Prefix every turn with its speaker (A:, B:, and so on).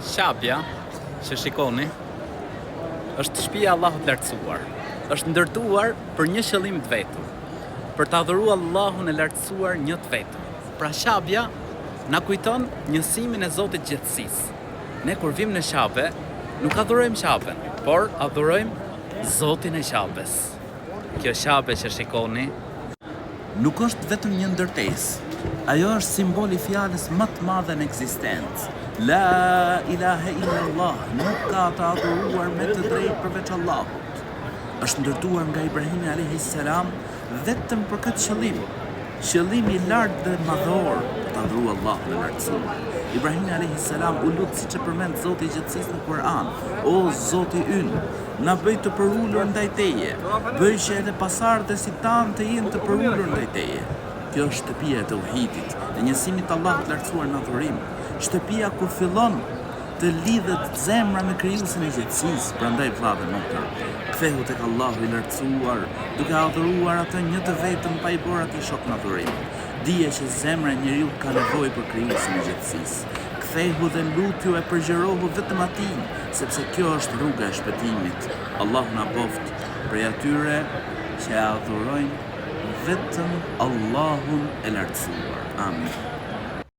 A: Shabja, që shikoni, është shtëpia e Allahut lartësuar. Është ndërtuar për një qëllim të vetëm, për ta adhuruar Allahun e lartësuar një të vetëm. Pra shabja na kujton njësimin e Zotit gjithësisë. Ne kur vim në Qabe, nuk adhurojmë Qaben, por adhurojmë Zotin e Qabes. Kjo Qabe që shikoni nuk është vetëm një ndërtesë. Ajo është simboli fjalës më të madhe në ekzistencë. La ilaha illallah, nuk ka të adhuruar me të drejtë përveç Allahut. Është ndërtuar nga Ibrahimi alayhis salam vetëm për këtë qëllim. Qëllimi i lartë dhe madhor të adhuruar Allahun e lartësuar. Ibrahimi alayhis salam u lut siç e përmend Zoti i gjithësisë në Kur'an: O Zoti ynë, na bëj të përulur ndaj Teje, bëj që edhe pasardhësit si tanë të jenë të përulur ndaj Teje. Kjo është shtëpia e tauhidit, e njësimit të Allahut të lartësuar në adhurim. Shtëpia kur fillon të lidhet zemra me krijuesin e gjithësisë. Prandaj vëllezër dhe motra, kthehu tek Allahu i lartësuar, duke adhuruar atë një të vetëm pa i bërë atij shok në adhurim. Dije që zemra e njeriu ka nevojë për krijuesin e gjithësisë. Kthehu dhe lutju e përgjërohu vetëm atij, sepse kjo është rruga e shpëtimit. Allahu na boft prej atyre që adhurojnë vetëm Allahun e lartësuar. Amin.